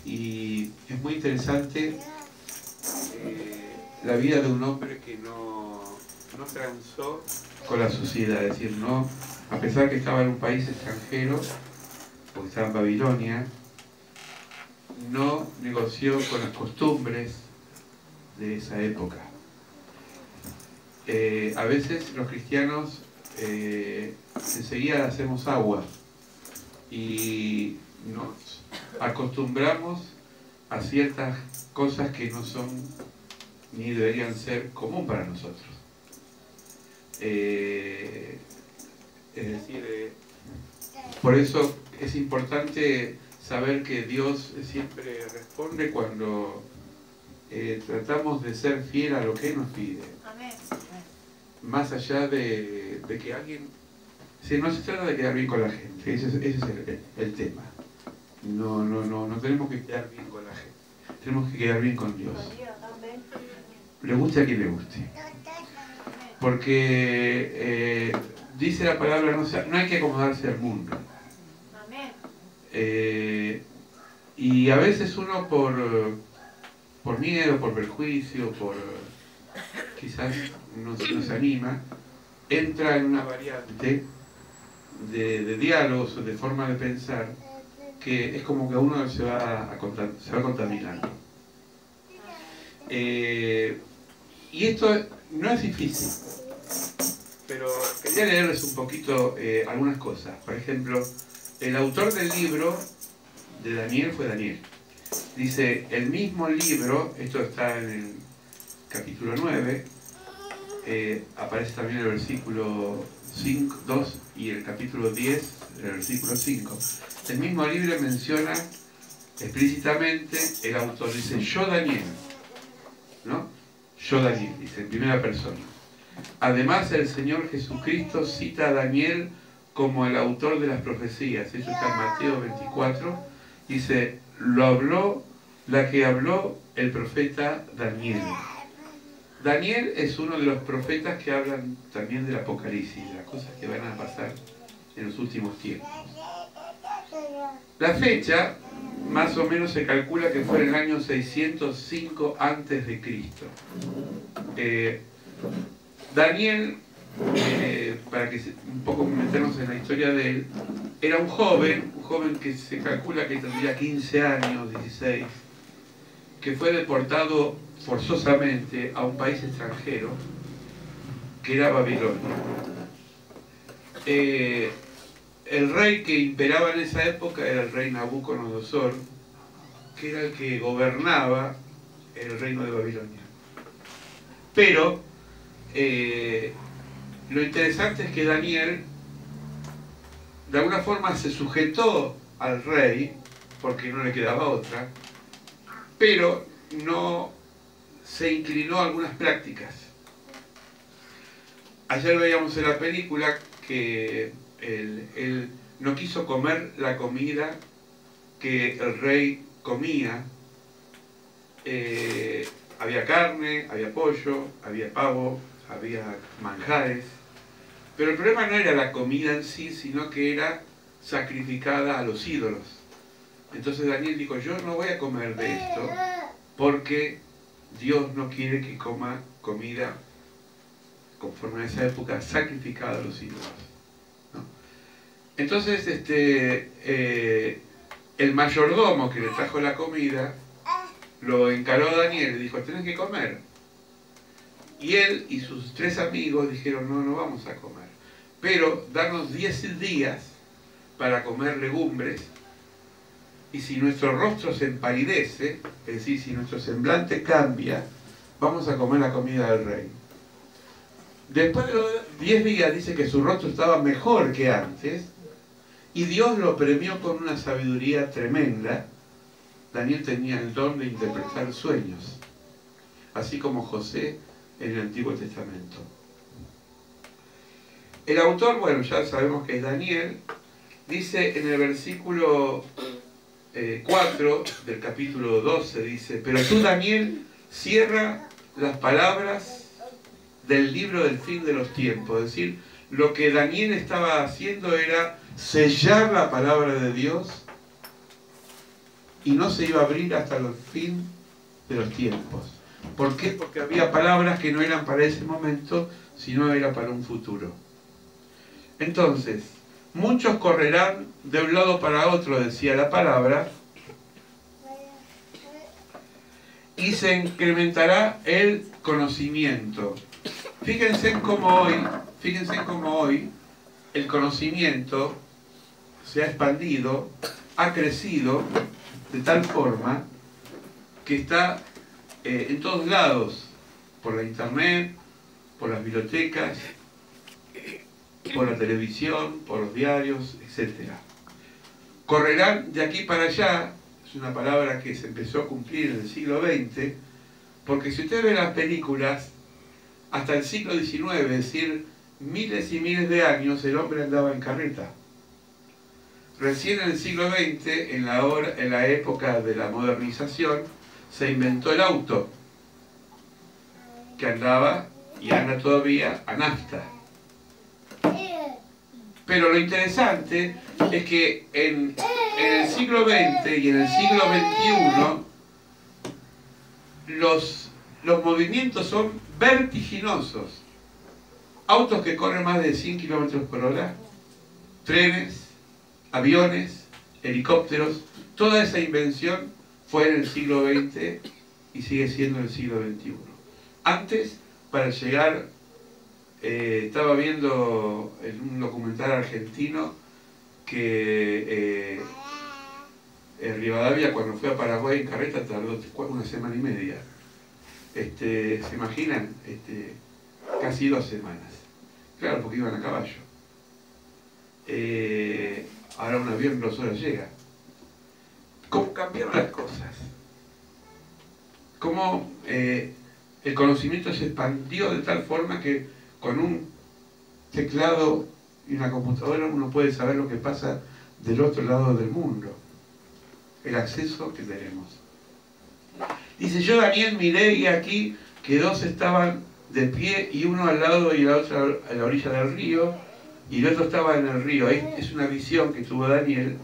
Y es muy interesante la vida de un hombre que no transó con la sociedad, es decir, no, a pesar que estaba en un país extranjero, porque estaba en Babilonia, no negoció con las costumbres de esa época. A veces los cristianos enseguida hacemos agua y nos acostumbramos a ciertas cosas que no son ni deberían ser común para nosotros. Es decir, por eso es importante saber que Dios siempre responde cuando tratamos de ser fiel a lo que Él nos pide. Amén. Más allá de que alguien... no se trata de quedar bien con la gente, ese es el tema. No tenemos que quedar bien con la gente, tenemos que quedar bien con Dios. Le guste a quien le guste. Porque dice la palabra, no hay que acomodarse al mundo. Y a veces uno por miedo, por perjuicio, quizás no se anima, entra en una variante de diálogos o de forma de pensar que es como que uno se va contaminando. Y esto no es difícil, pero quería leerles un poquito algunas cosas. Por ejemplo, el autor del libro de Daniel fue Daniel. Dice, el mismo libro, esto está en el capítulo 9, aparece también el versículo 2 y el capítulo 10, el versículo 5. El mismo libro menciona explícitamente el autor, dice, yo Daniel, ¿no? Yo Daniel, dice, en primera persona. Además, el Señor Jesucristo cita a Daniel como el autor de las profecías. Eso está en Mateo 24. Dice, la que habló el profeta Daniel. Daniel es uno de los profetas que hablan también del Apocalipsis, de las cosas que van a pasar en los últimos tiempos. La fecha, más o menos se calcula que fue en el año 605 a.C. Daniel, para que un poco meternos en la historia de él, era un joven que se calcula que tendría 15 años, 16, que fue deportado forzosamente a un país extranjero, que era Babilonia. El rey que imperaba en esa época era el rey Nabucodonosor, que era el que gobernaba el reino de Babilonia. Pero lo interesante es que Daniel de alguna forma se sujetó al rey, porque no le quedaba otra, pero no se inclinó a algunas prácticas. Ayer veíamos en la película que él no quiso comer la comida que el rey comía. Había carne, había pollo, había pavo, había manjares, pero el problema no era la comida en sí, sino que era sacrificada a los ídolos. Entonces Daniel dijo, yo no voy a comer de esto porque Dios no quiere que coma comida conforme a esa época sacrificada a los ídolos, ¿no? Entonces el mayordomo que le trajo la comida lo encaró a Daniel y dijo, tenés que comer. Y él y sus 3 amigos dijeron, no vamos a comer, pero danos 10 días para comer legumbres, y si nuestro rostro se empalidece, es decir, si nuestro semblante cambia, vamos a comer la comida del rey. Después de los 10 días dice que su rostro estaba mejor que antes, y Dios lo premió con una sabiduría tremenda. Daniel tenía el don de interpretar sueños, así como José en el Antiguo Testamento. El autor, bueno, ya sabemos que es Daniel, dice en el versículo 4 del capítulo 12, dice, pero tú, Daniel, cierra las palabras del libro del fin de los tiempos. Es decir, lo que Daniel estaba haciendo era sellar la palabra de Dios y no se iba a abrir hasta el fin de los tiempos. ¿Por qué? Porque había palabras que no eran para ese momento, sino era para un futuro. Entonces, muchos correrán de un lado para otro, decía la palabra, y se incrementará el conocimiento. Fíjense cómo hoy el conocimiento se ha expandido, ha crecido de tal forma que está en todos lados, por la internet, por las bibliotecas, por la televisión, por los diarios, etc. Correrán de aquí para allá, es una palabra que se empezó a cumplir en el siglo XX, porque si usted ve las películas, hasta el siglo XIX, es decir, miles y miles de años, el hombre andaba en carreta. Recién en el siglo XX, en la época de la modernización, se inventó el auto, que andaba y anda todavía a nafta. Pero lo interesante es que en el siglo XX y en el siglo XXI los movimientos son vertiginosos. Autos que corren más de 100 kilómetros por hora, trenes, aviones, helicópteros, toda esa invención fue en el siglo XX y sigue siendo en el siglo XXI. Antes, para llegar, estaba viendo en un documental argentino que Rivadavia, cuando fue a Paraguay en carreta, tardó 1 semana y media. ¿Se imaginan? Casi 2 semanas. Claro, porque iban a caballo. Ahora un avión en 2 horas llega. ¿Cómo cambiaron las cosas? ¿Cómo el conocimiento se expandió de tal forma que con un teclado y una computadora uno puede saber lo que pasa del otro lado del mundo? El acceso que tenemos. Dice, yo Daniel miré y aquí que 2 estaban de pie y uno al lado y la otra a la orilla del río y el otro estaba en el río. Ahí es una visión que tuvo Daniel.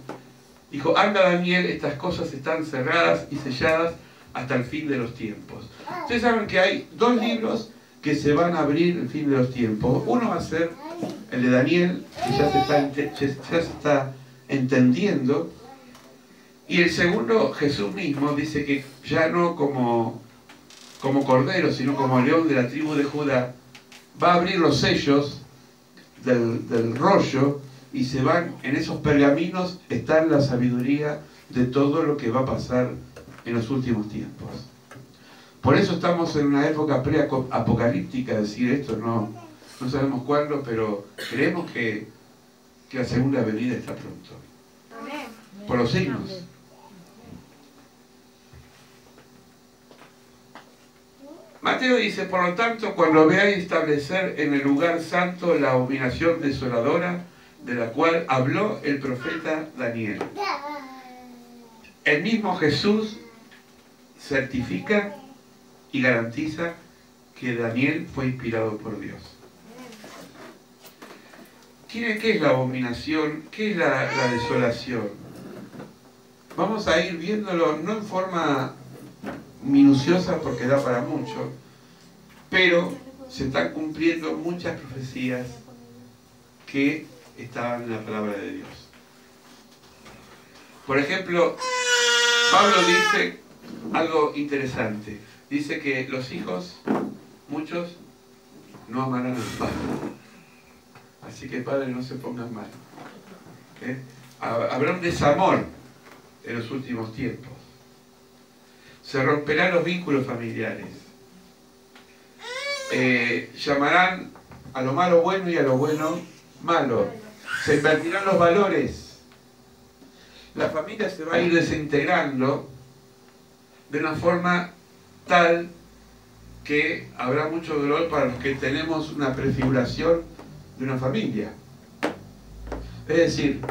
Dijo, anda Daniel, estas cosas están cerradas y selladas hasta el fin de los tiempos. Ustedes saben que hay 2 libros que se van a abrir el fin de los tiempos. Uno va a ser el de Daniel, que ya se está entendiendo. Y el segundo, Jesús mismo, dice que ya no como cordero, sino como león de la tribu de Judá, va a abrir los sellos del rollo y se van, en esos pergaminos está la sabiduría de todo lo que va a pasar en los últimos tiempos. Por eso estamos en una época pre-apocalíptica, decir esto, no sabemos cuándo, pero creemos que la segunda venida está pronto. Por los signos. Mateo dice, por lo tanto, cuando veáis establecer en el lugar santo la abominación desoladora de la cual habló el profeta Daniel. El mismo Jesús certifica y garantiza que Daniel fue inspirado por Dios. ¿Qué es la abominación? ¿Qué es la desolación? Vamos a ir viéndolo no en forma minuciosa porque da para mucho, pero se están cumpliendo muchas profecías que estaban en la palabra de Dios. Por ejemplo, Pablo dice algo interesante. Dice que los hijos, muchos, no amarán al padre. Así que padre, no se pongan mal. Habrá un desamor en los últimos tiempos. Se romperán los vínculos familiares. Llamarán a lo malo bueno y a lo bueno malo. Se invertirán los valores. La familia se va a ir desintegrando de una forma tal que habrá mucho dolor para los que tenemos una prefiguración de una familia. Es decir,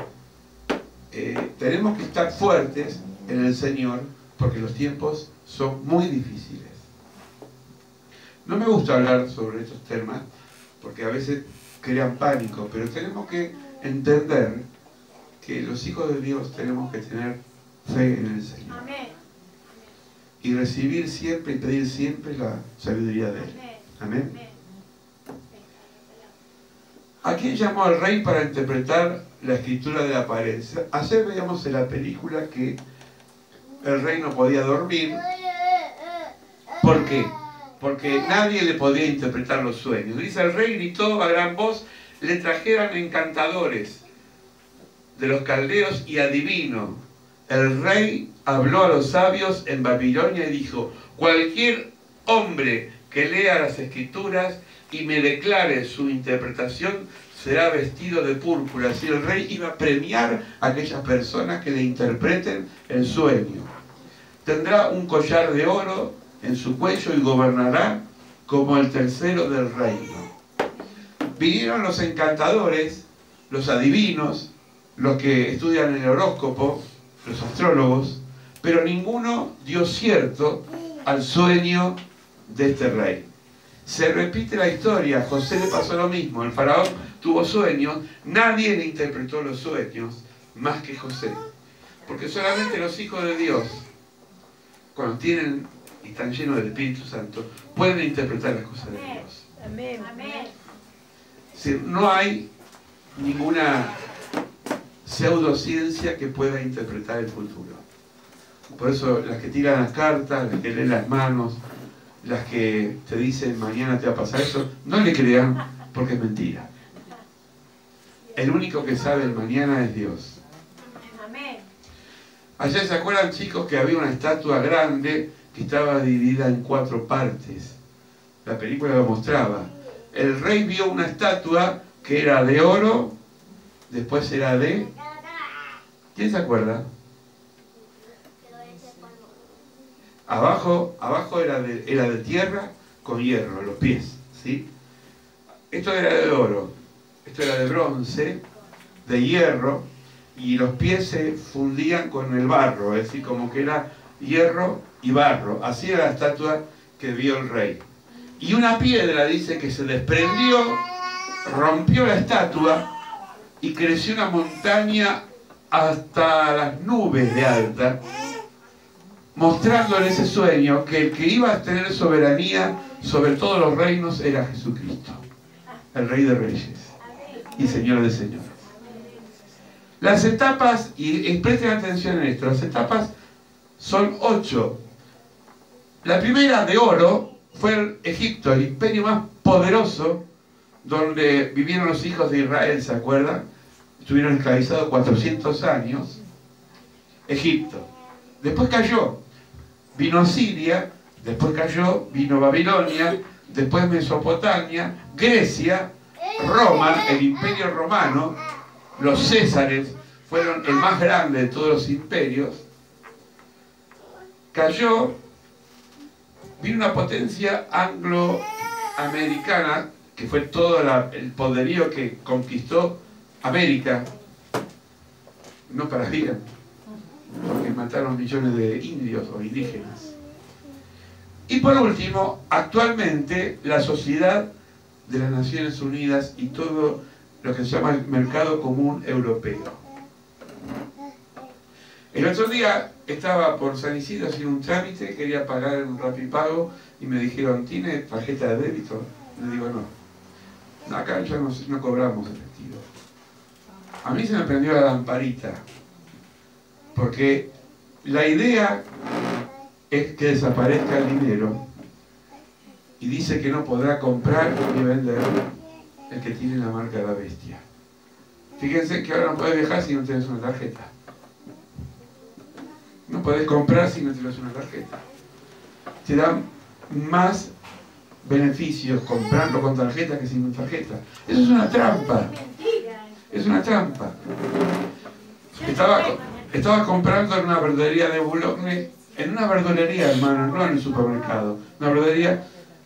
tenemos que estar fuertes en el Señor porque los tiempos son muy difíciles. No me gusta hablar sobre estos temas porque a veces crean pánico, pero tenemos que entender que los hijos de Dios tenemos que tener fe en el Señor. y recibir siempre y pedir siempre la sabiduría de Él. Amén. ¿A quién llamó al rey para interpretar la escritura de la pared? Ayer veíamos en la película que el rey no podía dormir. ¿Por qué? Porque nadie le podía interpretar los sueños. Dice, el rey gritó a gran voz, le trajeran encantadores de los caldeos y adivinos. El rey habló a los sabios en Babilonia y dijo, cualquier hombre que lea las escrituras y me declare su interpretación será vestido de púrpura. Así el rey iba a premiar a aquellas personas que le interpreten el sueño. Tendrá un collar de oro en su cuello y gobernará como el tercero del reino. Vinieron los encantadores, los adivinos, los que estudian el horóscopo, los astrólogos, pero ninguno dio cierto al sueño de este rey. Se repite la historia, a José le pasó lo mismo, el faraón tuvo sueños, nadie le interpretó los sueños más que José, porque solamente los hijos de Dios, cuando tienen y están llenos del Espíritu Santo, pueden interpretar las cosas de Dios. Amén. Amén. Es decir, no hay ninguna pseudociencia que pueda interpretar el futuro. Por eso las que tiran las cartas, las que leen las manos, las que te dicen mañana te va a pasar eso, no le crean porque es mentira. El único que sabe el mañana es Dios. Amén. Ayer se acuerdan, chicos, que había una estatua grande que estaba dividida en 4 partes. La película lo mostraba. El rey vio una estatua que era de oro, después era de... ¿Quién se acuerda? Abajo era de tierra con hierro, los pies, ¿sí? Esto era de oro, esto era de bronce, de hierro, y los pies se fundían con el barro, es decir, como que era hierro y barro. Así era la estatua que vio el rey. Y una piedra, dice, que se desprendió, rompió la estatua y creció una montaña hasta las nubes de alta, mostrando en ese sueño que el que iba a tener soberanía sobre todos los reinos era Jesucristo, el Rey de Reyes y Señor de Señores. Las etapas, y presten atención en esto, las etapas son 8. La primera, de oro, fue el Egipto, el imperio más poderoso, donde vivieron los hijos de Israel, ¿se acuerdan? Estuvieron esclavizados 400 años. Egipto. Después cayó. Vino Asiria, después cayó, vino Babilonia, después Mesopotamia, Grecia, Roma, el imperio romano, los Césares fueron el más grande de todos los imperios. Cayó, vino una potencia angloamericana, que fue todo el poderío que conquistó América, no para bien, porque mataron millones de indios o indígenas. Y por último, actualmente la sociedad de las Naciones Unidas y todo lo que se llama el mercado común europeo. El otro día estaba por San Isidro haciendo un trámite, quería pagar en un Rapipago y me dijeron, ¿tiene tarjeta de débito? Le digo, no. Acá ya no cobramos efectivo. A mí se me prendió la lamparita, porque la idea es que desaparezca el dinero y dice que no podrá comprar ni vender el que tiene la marca de la bestia. Fíjense que ahora no podés viajar si no tienes una tarjeta. No podés comprar si no tienes una tarjeta. Te dan más beneficios comprando con tarjeta que sin tarjeta. Eso es una trampa. Es una trampa. Estaba comprando en una verdulería de Boulogne, en una verdulería, hermano, no en el supermercado, una verdulería,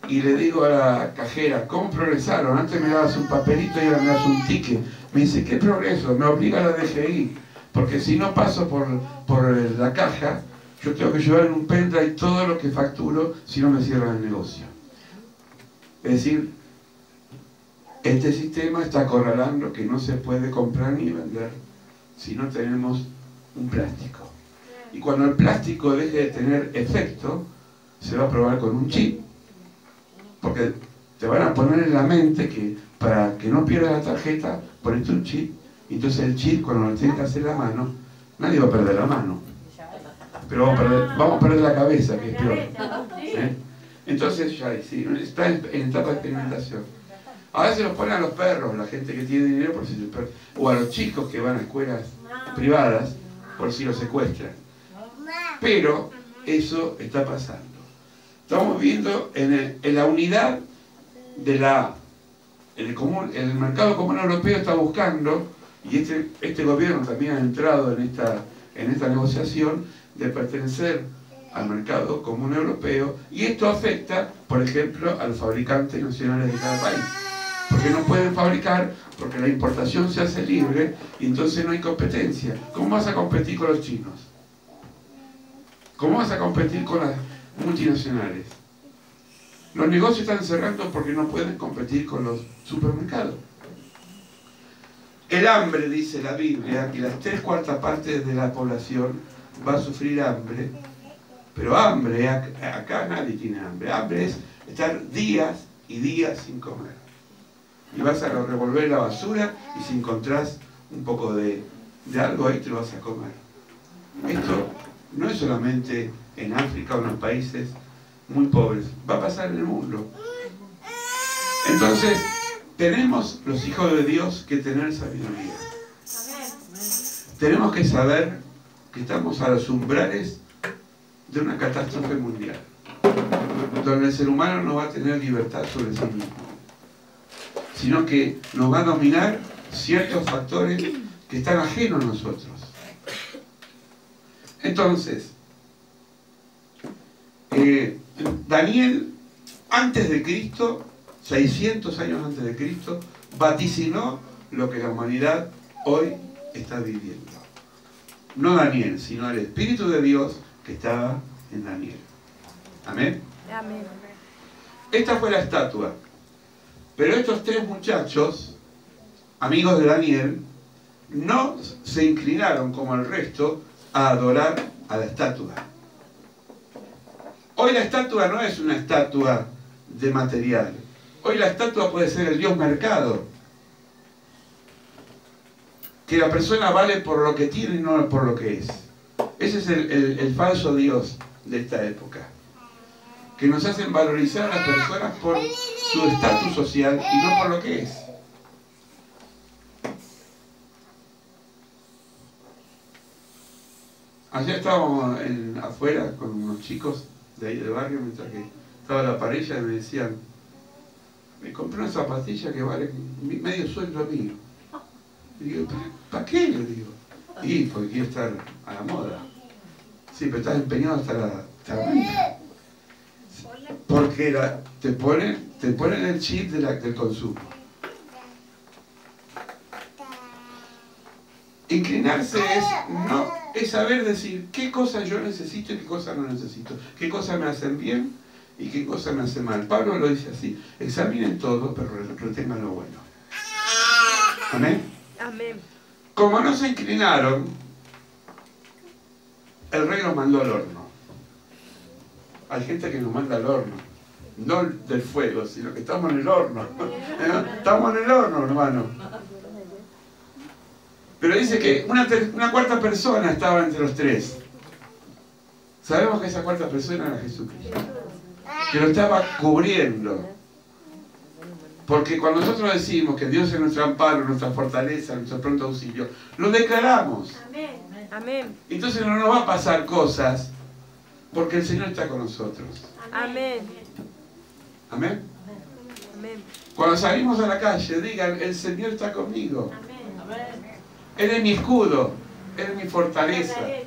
y le digo a la cajera, ¿cómo progresaron? Antes me dabas un papelito y ahora me das un ticket. Me dice, ¿qué progreso? Me obliga la DGI, porque si no paso por la caja, yo tengo que llevar en un pendrive todo lo que facturo, si no me cierran el negocio. Es decir, este sistema está acorralando que no se puede comprar ni vender si no tenemos un plástico. Y cuando el plástico deje de tener efecto, se va a probar con un chip. Porque te van a poner en la mente que para que no pierdas la tarjeta, ponete un chip. Y entonces el chip, cuando lo tengas en la mano, nadie va a perder la mano. Pero vamos a perder la cabeza, que es peor. ¿Eh? Entonces ya sí, está en etapa de experimentación. Ahora se los ponen a los perros, la gente que tiene dinero, por si el perro, o a los chicos que van a escuelas privadas, por si los secuestran. Pero eso está pasando. Estamos viendo en la unidad de el mercado común europeo está buscando, y este gobierno también ha entrado en esta negociación de pertenecer al mercado común europeo, y esto afecta, por ejemplo, a los fabricantes nacionales de cada país. Porque no pueden fabricar, porque la importación se hace libre, y entonces no hay competencia. ¿Cómo vas a competir con los chinos? ¿Cómo vas a competir con las multinacionales? Los negocios están cerrando porque no pueden competir con los supermercados. El hambre, dice la Biblia, que las 3/4 partes de la población va a sufrir hambre. Pero hambre, acá nadie tiene hambre. Hambre es estar días y días sin comer. Y vas a revolver la basura, y si encontrás un poco de algo ahí te lo vas a comer. Esto no es solamente en África o en los países muy pobres, va a pasar en el mundo. Entonces, tenemos los hijos de Dios que tener sabiduría. Tenemos que saber que estamos a los umbrales de una catástrofe mundial, donde el ser humano no va a tener libertad sobre sí mismo, sino que nos va a dominar ciertos factores que están ajenos a nosotros. Entonces, Daniel, antes de Cristo, 600 años antes de Cristo, vaticinó lo que la humanidad hoy está viviendo. No Daniel, sino el Espíritu de Dios que estaba en Daniel. Amén. Amén. Esta fue la estatua. Pero estos 3 muchachos, amigos de Daniel, no se inclinaron como el resto a adorar a la estatua. Hoy la estatua no es una estatua de material. Hoy la estatua puede ser el Dios mercado. Que la persona vale por lo que tiene y no por lo que es. Ese es el falso Dios de esta época. Que nos hacen valorizar a las personas por su estatus social y no por lo que es. Ayer estábamos afuera con unos chicos de ahí del barrio, mientras que estaba la parrilla, y me decían: me compré una zapatilla que vale medio sueldo mío. Y digo: ¿para qué? Le digo. Y porque quiero estar a la moda. Sí, pero estás empeñado hasta la mancha. Porque te ponen el chip del consumo. Inclinarse es saber decir qué cosas yo necesito y qué cosas no necesito, qué cosas me hacen bien y qué cosas me hacen mal. Pablo lo dice así: examinen todo, pero retengan lo bueno. Amén. Amén. Como no se inclinaron, el rey los mandó al horno. Hay gente que nos manda al horno, no del fuego, sino que estamos en el horno. Estamos en el horno, hermano. Pero dice que una cuarta persona estaba entre los 3. Sabemos que esa cuarta persona era Jesucristo, que lo estaba cubriendo. Porque cuando nosotros decimos que Dios es nuestro amparo, nuestra fortaleza, nuestro pronto auxilio, lo declaramos. Amén. Amén. Entonces no nos va a pasar cosas, porque el Señor está con nosotros. Amén. Amén. Amén. Cuando salimos a la calle, digan: el Señor está conmigo. Amén. Él es mi escudo, Él es mi fortaleza. Amén.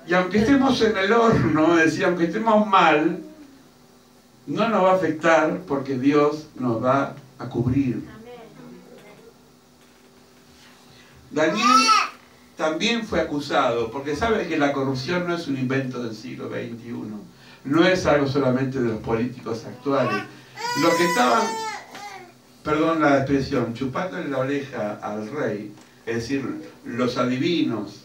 Y aunque estemos en el horno, es decir, aunque estemos mal, no nos va a afectar, porque Dios nos va a cubrir. Daniel también fue acusado, porque sabe que la corrupción no es un invento del siglo XXI, no es algo solamente de los políticos actuales. Los que estaban, perdón la expresión, chupándole la oreja al rey, es decir, los adivinos,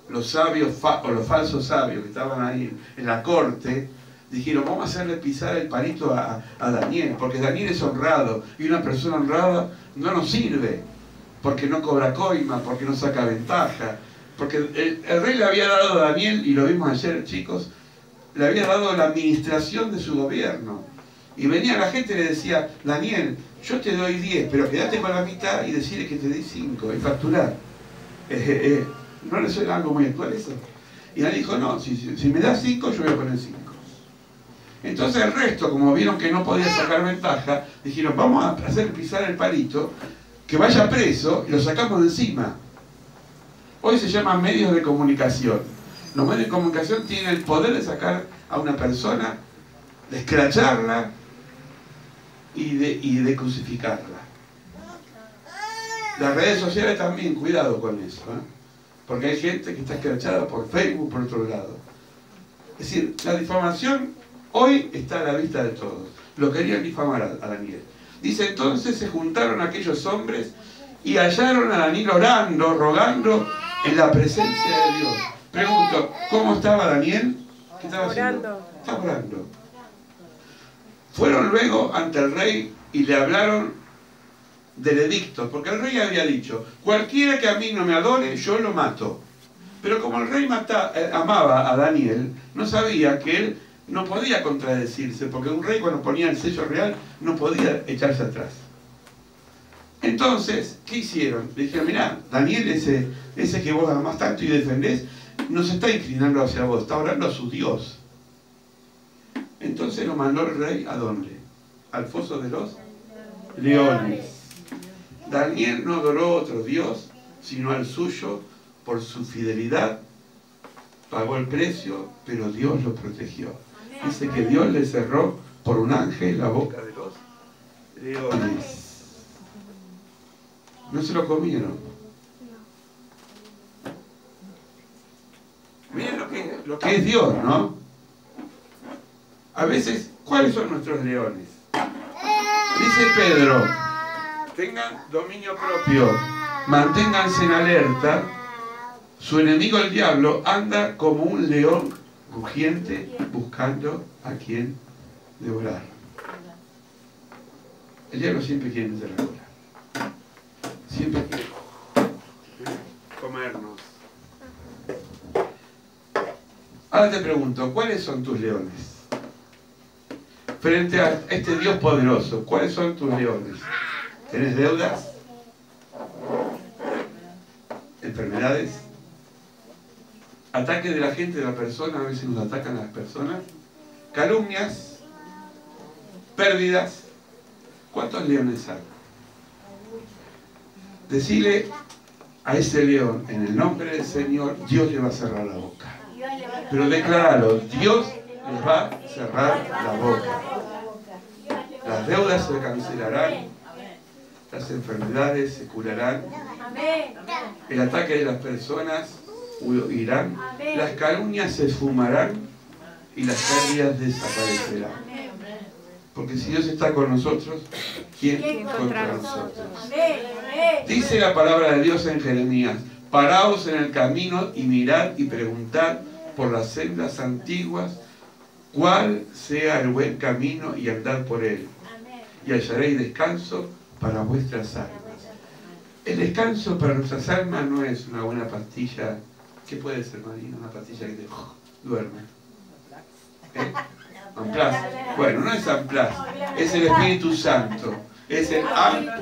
los sabios o los falsos sabios que estaban ahí en la corte, dijeron, vamos a hacerle pisar el palito a Daniel, porque Daniel es honrado, y una persona honrada no nos sirve, porque no cobra coima, porque no saca ventaja, porque el rey le había dado a Daniel, y lo vimos ayer, chicos, le había dado la administración de su gobierno. Y venía la gente y le decía, Daniel, yo te doy 10, pero quédate con la mitad y decirle que te di 5, y facturar. ¿No le suena algo muy actual eso? Y él dijo, no, si me das 5, yo voy a poner 5. Entonces el resto, como vieron que no podía sacar ventaja, dijeron, vamos a hacer pisar el palito, que vaya preso y lo sacamos de encima. Hoy se llaman medios de comunicación. Los medios de comunicación tienen el poder de sacar a una persona, de escracharla y de crucificarla. Las redes sociales también, cuidado con eso, porque hay gente que está escrachada por Facebook, por otro lado. Es decir, la difamación hoy está a la vista de todos. Lo querían difamar a Daniel. Dice, entonces se juntaron aquellos hombres y hallaron a Daniel orando, rogando en la presencia de Dios. Pregunto, ¿cómo estaba Daniel? ¿Qué estaba haciendo? Estaba orando. Fueron luego ante el rey y le hablaron del edicto, porque el rey había dicho, cualquiera que a mí no me adore, yo lo mato. Pero como el rey amaba a Daniel, no sabía que él no podía contradecirse, porque un rey cuando ponía el sello real no podía echarse atrás. Entonces, ¿qué hicieron? Le dijeron, mirá, Daniel, ese que vos amás tanto y defendés, no se está inclinando hacia vos, está orando a su Dios. Entonces lo mandó el rey, ¿a dónde? Al foso de los leones. Daniel no adoró a otro Dios, sino al suyo, por su fidelidad, pagó el precio, pero Dios lo protegió. Dice que Dios le cerró por un ángel la boca de los leones. No se lo comieron. Miren lo que es Dios, ¿no? A veces, ¿cuáles son nuestros leones? Dice Pedro, tengan dominio propio, manténganse en alerta. Su enemigo el diablo anda como un león rugiente buscando a quien devorar. El diablo siempre quiere meter la cola. Siempre quiere comernos. Ahora te pregunto, ¿cuáles son tus leones? Frente a este Dios poderoso, ¿cuáles son tus leones? ¿Tenés deudas? ¿Enfermedades? ¿Ataques de la gente, de la persona? A veces nos atacan las personas. ¿Calumnias? ¿Pérdidas? ¿Cuántos leones hay? Decile a ese león, en el nombre del Señor, Dios le va a cerrar la boca. Pero decláralo, Dios les va a cerrar la boca. Las deudas se cancelarán, las enfermedades se curarán, el ataque de las personas huirán, las calumnias se esfumarán y las pérdidas desaparecerán. Porque si Dios está con nosotros, ¿quién contra nosotros? Dice la palabra de Dios en Jeremías, paraos en el camino y mirad y preguntad por las sendas antiguas, cuál sea el buen camino y andad por él. Y hallaréis descanso para vuestras almas. El descanso para nuestras almas no es una buena pastilla. ¿Qué puede ser, Marina? Una pastilla que te duerme. Amplas. Bueno, no es Amplas, es el Espíritu Santo. Es el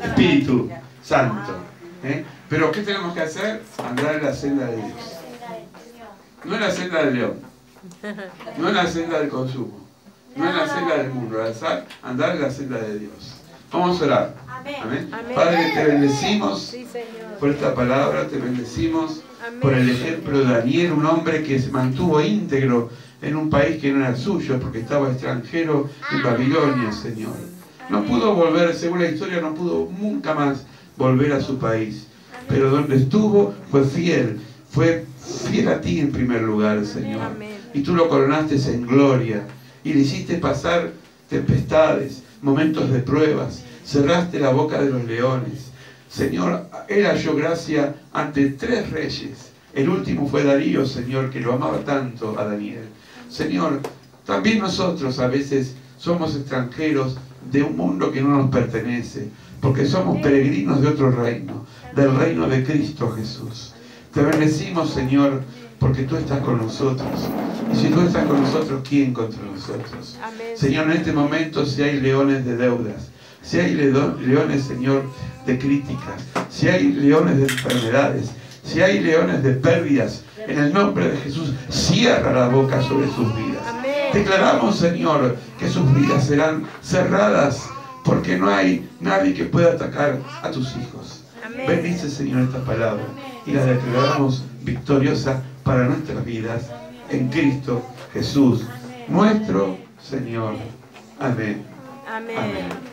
Espíritu Santo. Pero ¿qué tenemos que hacer? Andar en la senda de Dios. No en la senda del león. No en la senda del consumo. No en la senda del mundo. Andar en la senda de Dios. Vamos a orar. Amén. Padre, te bendecimos por esta palabra. Te bendecimos por el ejemplo de Daniel, un hombre que se mantuvo íntegro en un país que no era suyo, porque estaba extranjero en Babilonia, Señor. No pudo volver, según la historia, no pudo nunca más volver a su país. Pero donde estuvo fue fiel a ti en primer lugar, Señor. Y tú lo coronaste en gloria y le hiciste pasar tempestades, momentos de pruebas. Cerraste la boca de los leones. Señor, él halló gracia ante 3 reyes, El último fue Darío, Señor, que lo amaba tanto a Daniel. Señor, también nosotros a veces somos extranjeros de un mundo que no nos pertenece, porque somos peregrinos de otro reino, del reino de Cristo Jesús. Te bendecimos, Señor, porque tú estás con nosotros. Y si tú estás con nosotros, ¿quién contra nosotros? Amén. Señor, en este momento, si hay leones de deudas, si hay leones, Señor, de críticas, si hay leones de enfermedades, si hay leones de pérdidas, en el nombre de Jesús, cierra la boca sobre sus vidas. Amén. Declaramos, Señor, que sus vidas serán cerradas, porque no hay nadie que pueda atacar a tus hijos. Amén. Bendice, Señor, esta palabra y la declaramos victoriosa para nuestras vidas en Cristo Jesús, nuestro Señor. Amén. Amén. Amén.